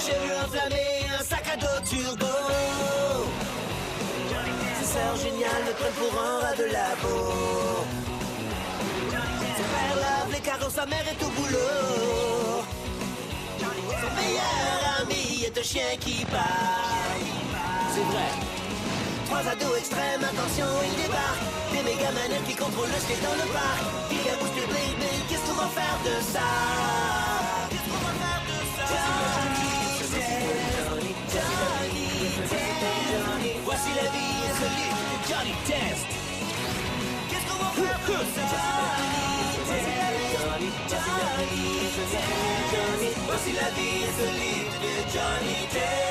cheveux enflammés, un sac à dos turbo. Ses sœurs géniales le prennent pour un rat de labo. Son père lave les carreaux, sa mère est au boulot. Son meilleur ami est un chien qui parle. C'est vrai. Trois ados extrêmes, attention, ils débarquent. Des méga manèges qui contrôlent le skate dans le parc. Il y a booster baby, qu'est-ce qu'on va faire de ça? Qu'est-ce qu'on va faire de ça? Johnny Test. Voici la vie insolite de Johnny Test. Qu'est-ce qu'on va faire de ça? Voici la vie insolite de Johnny Test.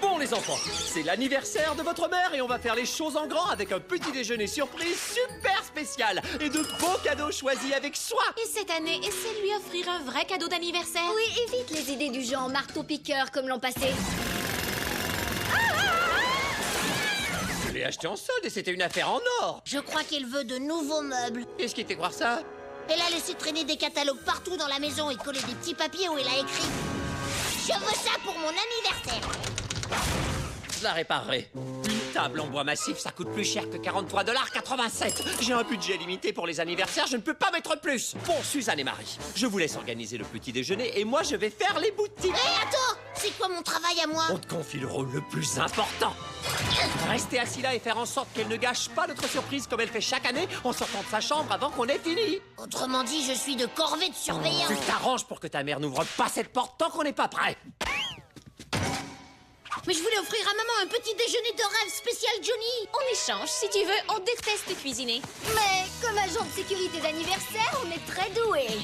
Bon les enfants, c'est l'anniversaire de votre mère et on va faire les choses en grand avec un petit déjeuner surprise super spécial et de beaux cadeaux choisis avec soin. Et cette année, essaie de lui offrir un vrai cadeau d'anniversaire. Oui, évite les idées du genre marteau-piqueur comme l'an passé. Je l'ai acheté en solde et c'était une affaire en or. Je crois qu'elle veut de nouveaux meubles. Qu'est-ce qui te fait croire ça? Elle a laissé traîner des catalogues partout dans la maison et collé des petits papiers où elle a écrit « Je veux ça pour mon anniversaire !» Je la réparerai. Une table en bois massif, ça coûte plus cher que 43,87 $. J'ai un budget limité pour les anniversaires, je ne peux pas mettre plus. Bon, Suzanne et Marie, je vous laisse organiser le petit déjeuner et moi je vais faire les boutiques. Hé, attends! C'est quoi mon travail à moi? On te confie le rôle le plus important. Rester assis là et faire en sorte qu'elle ne gâche pas notre surprise comme elle fait chaque année en sortant de sa chambre avant qu'on ait fini. Autrement dit, je suis de corvée de surveillance. Tu t'arranges pour que ta mère n'ouvre pas cette porte tant qu'on n'est pas prêt. Mais je voulais offrir à maman un petit déjeuner de rêve spécial Johnny. On échange, si tu veux, on déteste cuisiner. Mais comme agent de sécurité d'anniversaire, on est très doués.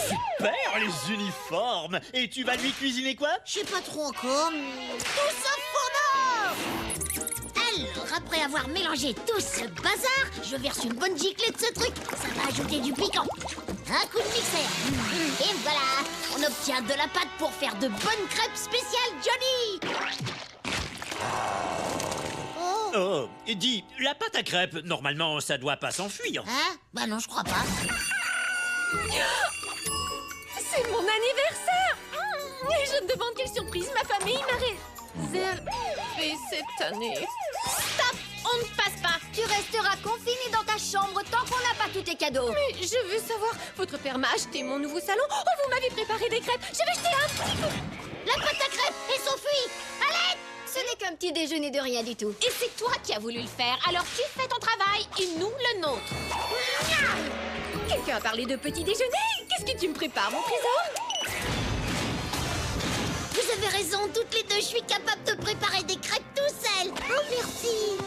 Super, les uniformes! Et tu vas lui cuisiner quoi? Je sais pas trop encore, mais... Tout sauf fourneau! Alors, après avoir mélangé tout ce bazar, je verse une bonne giclée de ce truc. Ça va ajouter du piquant. Un coup de mixeur. Et voilà, on obtient de la pâte pour faire de bonnes crêpes spéciales Johnny. Oh. Oh, et dis, la pâte à crêpes, normalement, ça doit pas s'enfuir. Hein? Bah non, je crois pas. C'est mon anniversaire! Et je me demande quelle surprise ma famille m'a réservée cette année. Stop! On ne passe pas! Tu resteras confiné dans ta chambre tant qu'on n'a pas tous tes cadeaux. Mais je veux savoir, votre père m'a acheté mon nouveau salon. Oh, vous m'avez préparé des crêpes. Je vais jeter un petit peu. La pâte à crêpes, elle s'enfuit. Allez! Ce n'est qu'un petit déjeuner de rien du tout. Et c'est toi qui as voulu le faire. Alors tu fais ton travail et nous le nôtre. Quelqu'un a parlé de petit déjeuner? Qu'est-ce que tu me prépares, mon trésor? Vous avez raison, toutes les deux, je suis capable de préparer des crêpes tout seul. Oh, merci.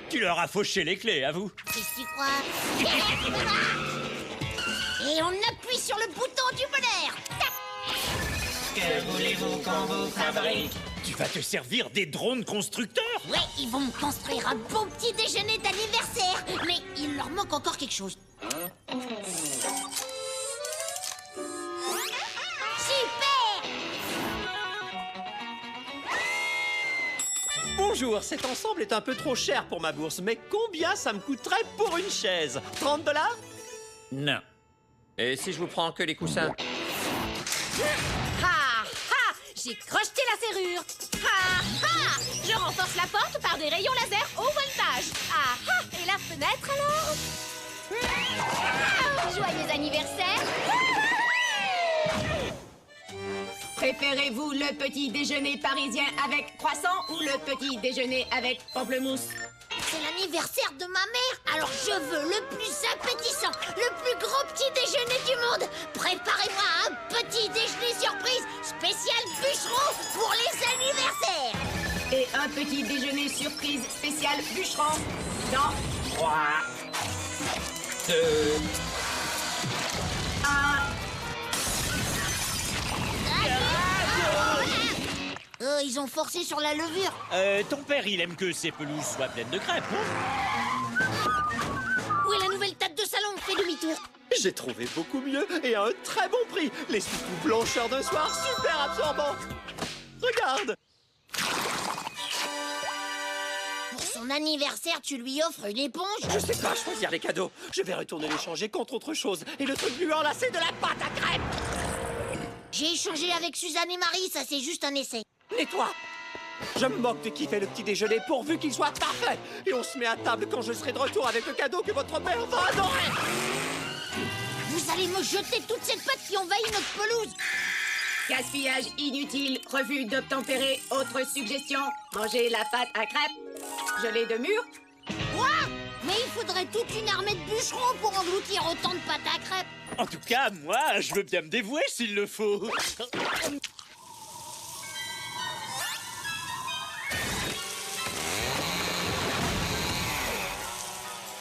Tu leur as fauché les clés, à vous. Qu'est-ce que tu crois? Et on appuie sur le bouton du bonheur. Tac. Que voulez-vous qu'on vous fabrique? Tu vas te servir des drones constructeurs? Ouais, ils vont me construire un beau petit déjeuner d'anniversaire. Mais il leur manque encore quelque chose. Super! Bonjour, cet ensemble est un peu trop cher pour ma bourse, mais combien ça me coûterait pour une chaise? 30 $? Non. Et si je vous prends que les coussins? Ha ha! J'ai crocheté la serrure. Ha ha! Je renforce la porte par des rayons laser haut voltage. Ah ha! Et la fenêtre alors? Joyeux anniversaire. Préférez-vous le petit déjeuner parisien avec croissant ou le petit déjeuner avec pamplemousse? C'est l'anniversaire de ma mère, alors je veux le plus appétissant, le plus gros petit déjeuner du monde. Préparez-moi un petit déjeuner surprise spécial bûcheron pour les anniversaires. Et un petit déjeuner surprise spécial bûcheron dans 3, 2, 1... Ils ont forcé sur la levure. Ton père, il aime que ses pelouses soient pleines de crêpes, hein? Où est la nouvelle table de salon? Fais demi-tour. J'ai trouvé beaucoup mieux et à un très bon prix. Les sous-coups blancheurs d'un soir super absorbants. Regarde. Pour son anniversaire, tu lui offres une éponge? Je sais pas choisir les cadeaux. Je vais retourner les changer contre autre chose. Et le truc lui enlacer de la pâte à crêpes. J'ai échangé avec Suzanne et Marie, ça c'est juste un essai. Nettoie. Je me moque de qui fait le petit déjeuner pourvu qu'il soit parfait. Et on se met à table quand je serai de retour avec le cadeau que votre mère va adorer. Vous allez me jeter toute cette pâte qui envahit notre pelouse. Gaspillage inutile, refus d'obtempérer, autre suggestion, manger la pâte à crêpes, gelée de mûre. Quoi? Mais il faudrait toute une armée de bûcherons pour engloutir autant de pâte à crêpes. En tout cas, moi, je veux bien me dévouer s'il le faut.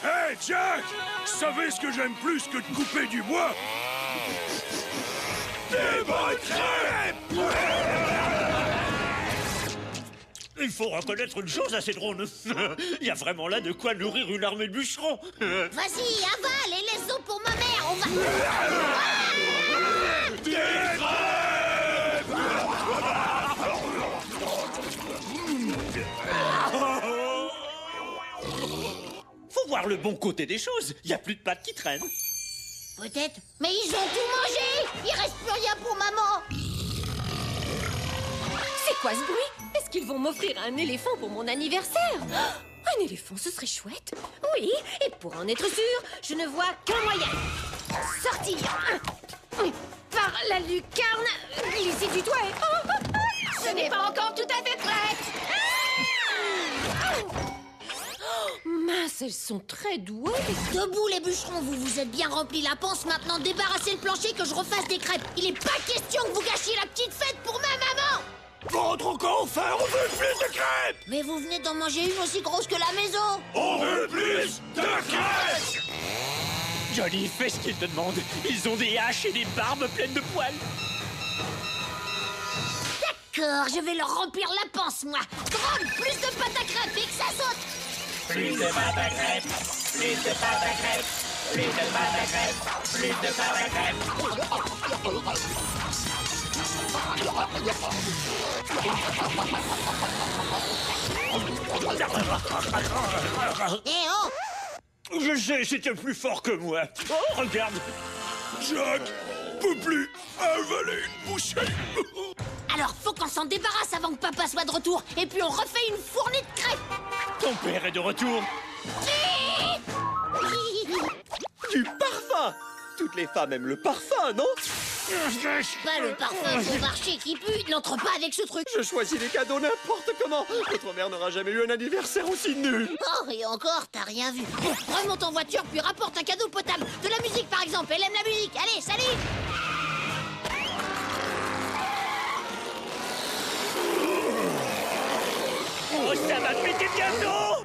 Hey, Jack! Savez ce que j'aime plus que de couper du bois? Des bonnes crêpes! Il faut reconnaître une chose assez drôle. Il y a vraiment là de quoi nourrir une armée de bûcherons. Vas-y, avale et laisse-en pour ma mère, on va... Des crêpes! Faut voir le bon côté des choses. Il y a plus de pâtes qui traînent. Peut-être, mais ils ont tout mangé. Il reste plus rien pour maman. C'est quoi ce bruit? Est-ce qu'ils vont m'offrir un éléphant pour mon anniversaire? Un éléphant, ce serait chouette. Oui, et pour en être sûre, je ne vois qu'un moyen. Sortir par la lucarne, glisser du toit et... Ce n'est pas encore tout à fait prêt. Mince, elles sont très douées. Debout les bûcherons, vous vous êtes bien remplis la panse. Maintenant débarrassez le plancher que je refasse des crêpes. Il est pas question que vous gâchiez la petite fête pour ma maman. Ventre qu'enfer, on veut plus de crêpes! Mais vous venez d'en manger une aussi grosse que la maison. On veut plus de crêpes! Johnny, fais ce qu'ils te demandent. Ils ont des haches et des barbes pleines de poils. D'accord, je vais leur remplir la panse, moi. Drôle, plus de pâte à crêpes et que ça saute. Plus de pâte à crêpes, plus de pâte à crêpes, plus de pâte à crêpes, plus de pâte à crêpes. Eh oh! Je sais, c'était plus fort que moi. Oh, regarde. Jack peut plus avaler une bouchée. Alors faut qu'on s'en débarrasse avant que papa soit de retour. Et puis on refait une fournée de crêpes. Ton père est de retour. Du parfum. Toutes les femmes aiment le parfum, non? Pas le parfum pour marcher qui pue. N'entre pas avec ce truc. Je choisis les cadeaux n'importe comment. Votre mère n'aura jamais eu un anniversaire aussi nul. Oh, et encore, t'as rien vu. Bon, remonte en voiture, puis rapporte un cadeau potable. De la musique, par exemple. Elle aime la musique. Allez, salut! Oh, ça va péter bientôt.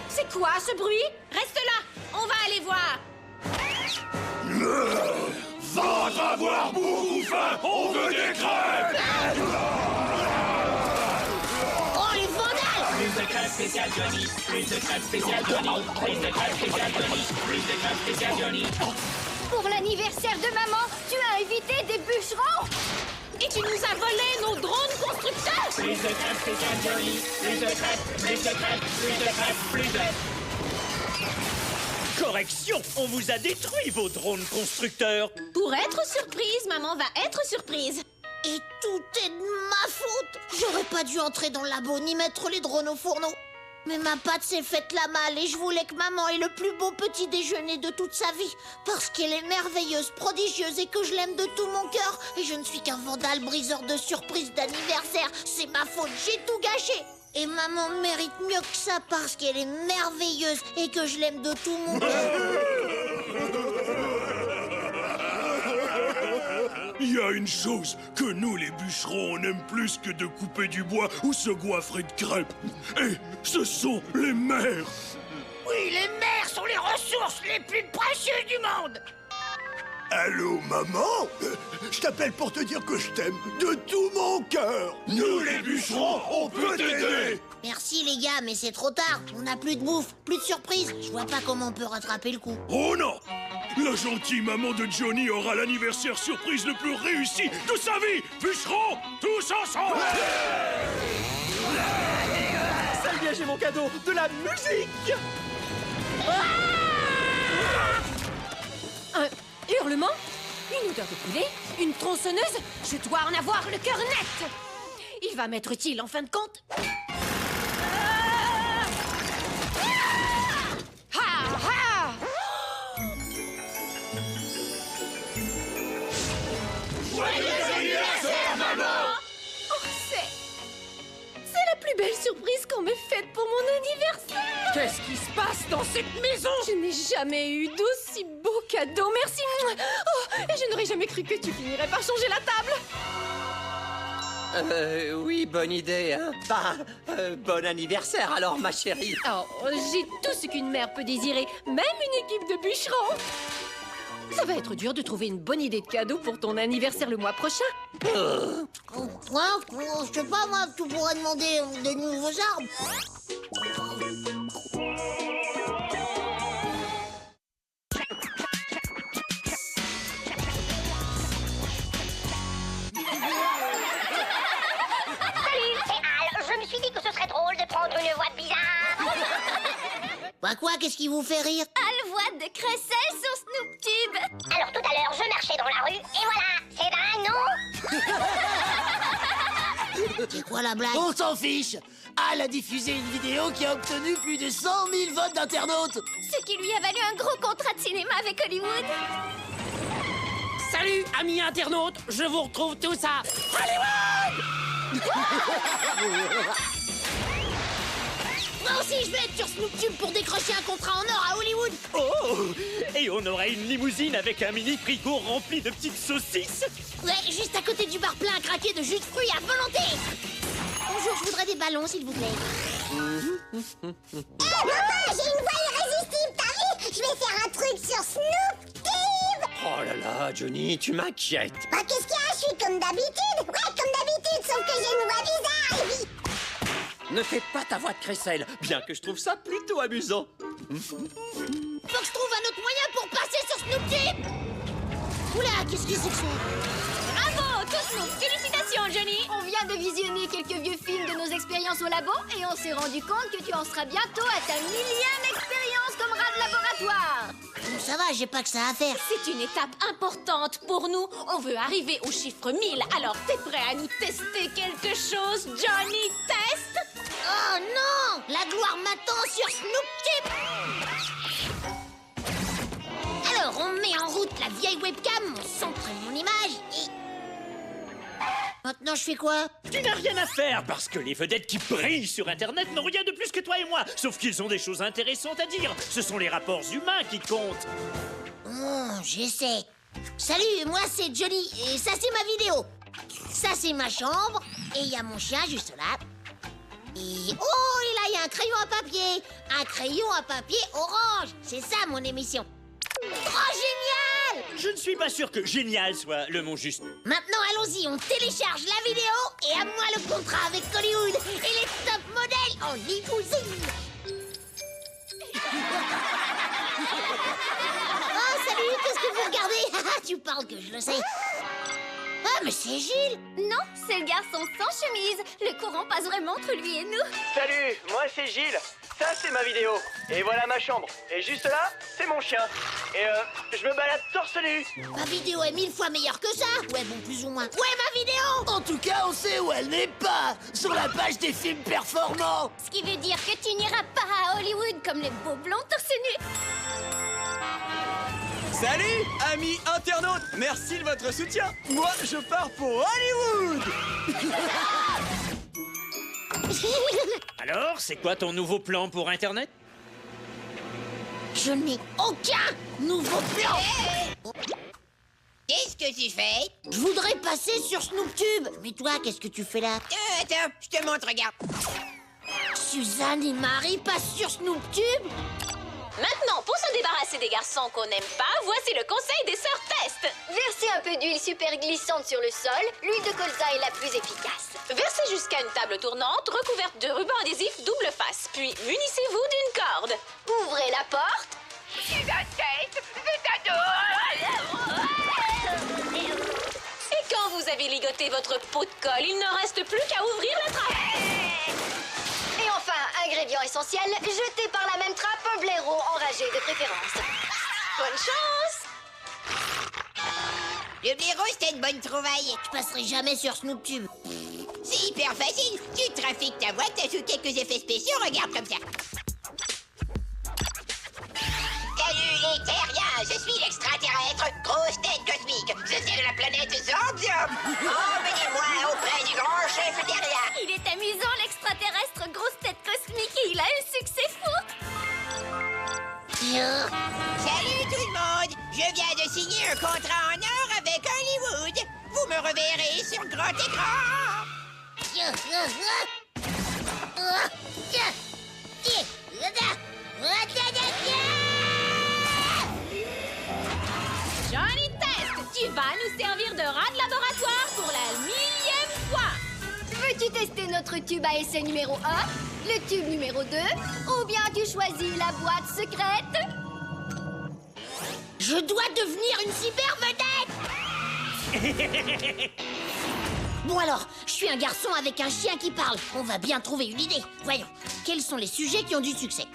C'est quoi ce bruit? Reste là, on va aller voir. Ventre avoir beaucoup faim, on veut des crêpes! Oh, les vandales! Plus de crêpes spéciales Johnny, plus de crêpes spéciales Johnny, plus de crêpes spéciales Johnny, plus de crêpes spéciales Johnny. Pour l'anniversaire de maman, tu as invité des bûcherons? Et tu nous as volé nos drones constructeurs. Plus de crêpes spéciales Johnny, plus de crêpes, plus de crêpes, plus de crêpes, plus de... Correction, on vous a détruit vos drones constructeurs. Pour être surprise, maman va être surprise. Et tout est de ma faute. J'aurais pas dû entrer dans le labo ni mettre les drones au fourneau. Mais ma pâte s'est faite la malle et je voulais que maman ait le plus beau petit déjeuner de toute sa vie. Parce qu'elle est merveilleuse, prodigieuse et que je l'aime de tout mon cœur. Et je ne suis qu'un vandale briseur de surprises d'anniversaire. C'est ma faute, j'ai tout gâché. Et maman mérite mieux que ça parce qu'elle est merveilleuse et que je l'aime de tout mon cœur. Il y a une chose que nous, les bûcherons, on aime plus que de couper du bois ou se goiffrer de crêpes. Et ce sont les mères. Oui, les mères sont les ressources les plus précieuses du monde. Allô, maman? Je t'appelle pour te dire que je t'aime de tout mon cœur. Nous, les bûcherons, on peut t'aider. Merci les gars, mais c'est trop tard. On n'a plus de bouffe, plus de surprise. Je vois pas comment on peut rattraper le coup. Oh non! La gentille maman de Johnny aura l'anniversaire surprise le plus réussi de sa vie! Bûcherons tous ensemble! Ça y est, j'ai mon cadeau, de la musique! Un hurlement? Une odeur de poulet? Une tronçonneuse? Je dois en avoir le cœur net! Il va m'être utile en fin de compte. C'est la plus belle surprise qu'on m'ait faite pour mon anniversaire. Qu'est-ce qui se passe dans cette maison? Je n'ai jamais eu d'aussi beau cadeau. Merci. Oh, et je n'aurais jamais cru que tu finirais par changer la table. Oui, bonne idée, hein. Bah, bon anniversaire alors, ma chérie. Oh, j'ai tout ce qu'une mère peut désirer, même une équipe de bûcherons. Ça va être dur de trouver une bonne idée de cadeau pour ton anniversaire le mois prochain. Quoi? Je sais pas, moi, tu pourrais demander de nouveaux arbres. Je me suis dit que ce serait drôle de prendre une voix bizarre. Bah quoi, qu'est-ce qui vous fait rire? Al voix de Crécelle sur Snooptube. Alors tout à l'heure, je marchais dans la rue et voilà, c'est dingue, non? C'est quoi la blague? On s'en fiche. Al a diffusé une vidéo qui a obtenu plus de 100 000 votes d'internautes. Ce qui lui a valu un gros contrat de cinéma avec Hollywood. Salut, amis internautes, je vous retrouve tous à Hollywood. Moi aussi, je vais être sur Snooptube pour décrocher un contrat en or à Hollywood. Oh! Et on aura une limousine avec un mini frigo rempli de petites saucisses. Ouais, juste à côté du bar plein à craquer de jus de fruits à volonté. Bonjour, je voudrais des ballons, s'il vous plaît. Maman, j'ai une voix irrésistible, t'as vu? Je vais faire un truc sur Snooptube. Oh là là, Johnny, tu m'inquiètes. Bah qu'est-ce qu'il y a? Je suis comme d'habitude. Ouais, comme d'habitude, sauf que j'ai une voix bizarre. Ne fais pas ta voix de crécelle, bien que je trouve ça plutôt amusant. Faut que je trouve un autre moyen pour passer sur Snooptube. Oula, qu'est-ce que c'est que ça? Bravo, tous nous. Félicitations, Johnny. On vient de visionner quelques vieux films de nos expériences au labo et on s'est rendu compte que tu en seras bientôt à ta 1000e expérience comme rat de laboratoire. Bon, ça va, j'ai pas que ça à faire. C'est une étape importante pour nous. On veut arriver au chiffre 1000. Alors, t'es prêt à nous tester quelque chose, Johnny Test? Oh non! La gloire m'attend sur Snooptube. Alors, on met en route la vieille webcam, mon centre et mon image, et... Maintenant, je fais quoi? Tu n'as rien à faire parce que les vedettes qui brillent sur Internet n'ont rien de plus que toi et moi. Sauf qu'ils ont des choses intéressantes à dire. Ce sont les rapports humains qui comptent. Oh, j'essaie. Salut, moi c'est Johnny, et ça c'est ma vidéo. Ça c'est ma chambre, et il y a mon chien juste là. Et oh, et là il y a un crayon à papier. Un crayon à papier orange. C'est ça mon émission. Oh, génial! Je ne suis pas sûr que génial soit le mot juste. Maintenant, allons-y, on télécharge la vidéo et à moi le contrat avec Hollywood et les top modèles en limousine. Oh, salut, qu'est-ce que vous regardez? Tu parles que je le sais. Ah, mais c'est Gilles. Non, c'est le garçon sans chemise. Le courant passe vraiment entre lui et nous. Salut, moi c'est Gilles. Ça c'est ma vidéo. Et voilà ma chambre. Et juste là, c'est mon chien. Et je me balade torse nu. Ma vidéo est 1000 fois meilleure que ça. Ouais, bon, plus ou moins. Ouais, ma vidéo. En tout cas, on sait où elle n'est pas. Sur la page des films performants. Ce qui veut dire que tu n'iras pas à Hollywood comme les beaux blonds torse nu. Salut, amis internautes. Merci de votre soutien. Moi, je pars pour Hollywood. Alors, c'est quoi ton nouveau plan pour Internet? Je n'ai aucun nouveau plan. Qu'est-ce que tu fais? Je voudrais passer sur Snooptube. Mais toi, qu'est-ce que tu fais là? Attends, je te montre, regarde. Suzanne et Marie passent sur Snooptube? Maintenant, pour se débarrasser c'est des garçons qu'on n'aime pas, voici le conseil des sœurs Test. Versez un peu d'huile super glissante sur le sol. L'huile de colza est la plus efficace. Versez jusqu'à une table tournante recouverte de ruban adhésif double face, puis munissez-vous d'une corde. Ouvrez la porte. Et quand vous avez ligoté votre pot de colle, il ne reste plus qu'à ouvrir la trappe. Et enfin, ingrédient essentiel, jetez par la même trappe un blaireau enragé de préférence. Bonne chance! Le blaireau, c'était une bonne trouvaille. Je passerai jamais sur SnoopTube. C'est hyper facile. Tu trafiques ta boîte, t'ajoutes quelques effets spéciaux, regarde comme ça. Salut les terriens, je suis l'extraterrestre grosse tête cosmique. Je suis de la planète Zordium. Emmenez-moi auprès du grand chef terrien. Il est amusant, l'extraterrestre grosse tête cosmique, et il a un succès fou. Salut tout le monde. Je viens de signer un contrat en or avec Hollywood. Vous me reverrez sur grand écran. Johnny Test, tu vas nous servir de rat de laboratoire pour la 1000e fois. Veux-tu tester notre tube à essai numéro 1, le tube numéro 2, ou bien tu choisis la boîte secrète? Je dois devenir une cyber-vedette. Bon alors, je suis un garçon avec un chien qui parle. On va bien trouver une idée. Voyons, quels sont les sujets qui ont du succès?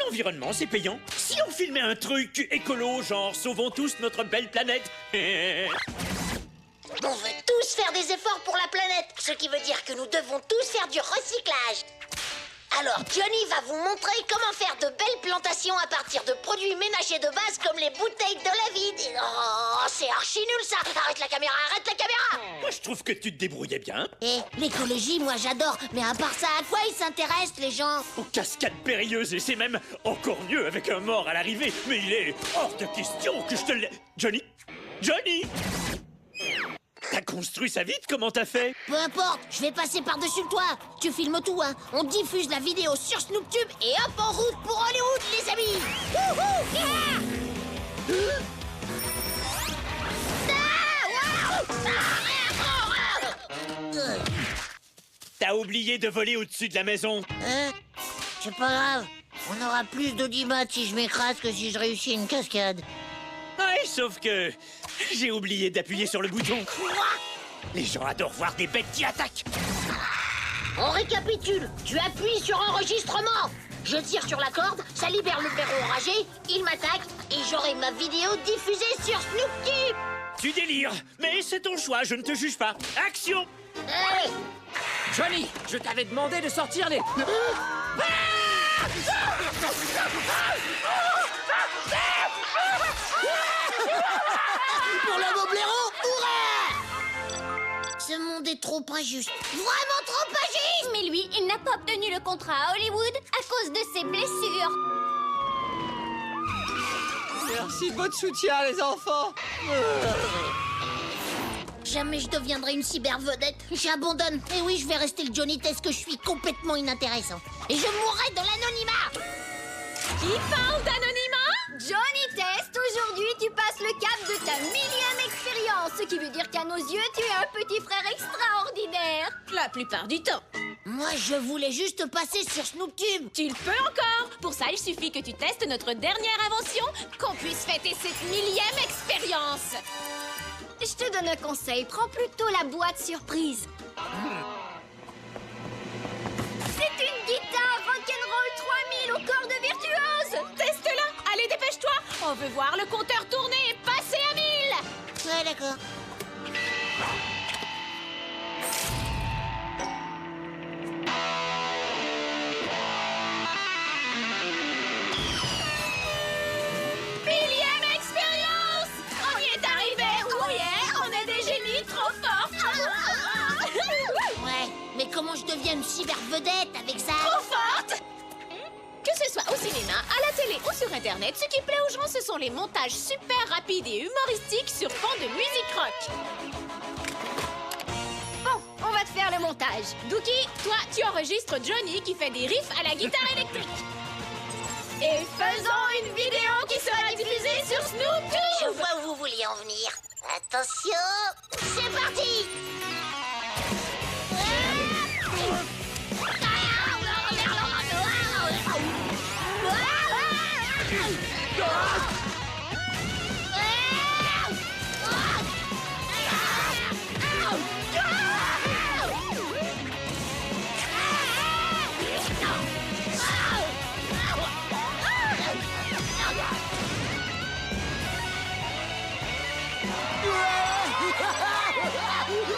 L'environnement, c'est payant. Si on filmait un truc écolo, genre sauvons tous notre belle planète. On veut tous faire des efforts pour la planète, ce qui veut dire que nous devons tous faire du recyclage. Alors, Johnny va vous montrer comment faire de belles plantations à partir de produits ménagers de base comme les bouteilles de la vide. Oh, c'est archi nul ça. Arrête la caméra, arrête la caméra. Moi, je trouve que tu te débrouillais bien. L'écologie, moi j'adore. Mais à part ça, à quoi ils s'intéressent les gens? Aux cascades périlleuses, et c'est même encore mieux avec un mort à l'arrivée. Mais il est hors de question que je te l'ai... Johnny? Johnny? T'as construit ça vite? Comment t'as fait? Peu importe, je vais passer par-dessus le toit. Tu filmes tout, hein. On diffuse la vidéo sur SnoopTube et hop en route pour Hollywood, les amis. Wouhou! T'as oublié de voler au-dessus de la maison. Hein? C'est pas grave. On aura plus d'audimat si je m'écrase que si je réussis une cascade. Ouais, sauf que j'ai oublié d'appuyer sur le bouton. Quoi? Les gens adorent voir des bêtes qui attaquent. On récapitule. Tu appuies sur enregistrement. Je tire sur la corde, ça libère le blaireau enragé, il m'attaque et j'aurai ma vidéo diffusée sur SnoopTube. Tu délires, mais c'est ton choix, je ne te juge pas. Action! Allez! Johnny, je t'avais demandé de sortir les... Pour le beau blaireau, hurrah! Ce monde est trop injuste. Vraiment trop injuste! Mais lui, il n'a pas obtenu le contrat à Hollywood à cause de ses blessures. Merci de votre soutien, les enfants. Jamais je deviendrai une cyber-vedette. J'abandonne. Et oui, je vais rester le Johnny Test que je suis, complètement inintéressant. Et je mourrai dans l'anonymat. Qui parle d'anonymat? Johnny Test, aujourd'hui tu passes le cap de ta 1000e expérience, ce qui veut dire qu'à nos yeux, tu es un petit frère extraordinaire. La plupart du temps. Moi, je voulais juste passer sur SnoopTube. Tu le peux encore. Pour ça, il suffit que tu testes notre dernière invention, qu'on puisse fêter cette 1000e expérience. Je te donne un conseil, prends plutôt la boîte surprise. C'est une guitare rock'n'roll 3000 aux cordes virtuoses. Teste-la. Allez, dépêche-toi. On veut voir le compteur tourner et passer à 1000. Ouais, d'accord. Mais comment je deviens une cyber-vedette avec ça? Trop forte! Que ce soit au cinéma, à la télé ou sur Internet, ce qui plaît aux gens, ce sont les montages super rapides et humoristiques sur fond de musique rock. Bon, on va te faire le montage. Dookie, toi, tu enregistres Johnny qui fait des riffs à la guitare électrique. Et faisons une vidéo qui sera diffusée en venir. Attention, c'est parti.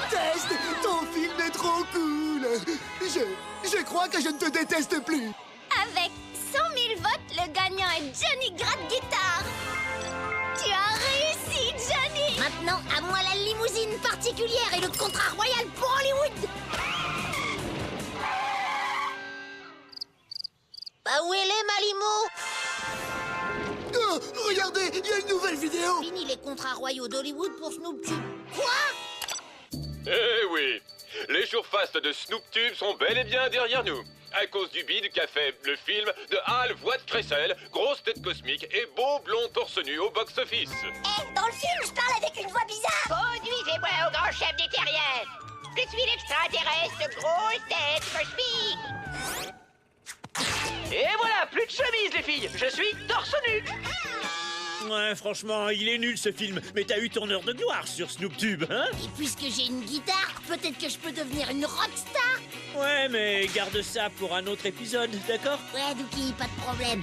Test, ton film est trop cool. Je crois que je ne te déteste plus. Avec 100 000 votes, le gagnant est Johnny Gratte-Guitare. Tu as réussi, Johnny. Maintenant, à moi la limousine particulière et le contrat royal pour Hollywood. Bah où elle est, ma limo? Oh, regardez, il y a une nouvelle vidéo. Fini les contrats royaux d'Hollywood pour Snoop Tube. Quoi? Eh oui, les jours fastes de Snoop Tube sont bel et bien derrière nous. À cause du bide qu'a fait le film de Hal Voigt-Cressel, grosse tête cosmique et beau blond torse nu au box-office. Dans le film, je parle avec une voix bizarre. Conduisez-moi au grand chef des terriens. Je suis l'extraterrestre grosse tête cosmique. Et voilà, plus de chemise, les filles. Je suis torse nu. Ouais, franchement, il est nul ce film. Mais t'as eu ton heure de gloire sur Snoop Tube, hein? Et puisque j'ai une guitare, peut-être que je peux devenir une rockstar. Ouais, mais garde ça pour un autre épisode, d'accord? Ouais, Dookie, pas de problème.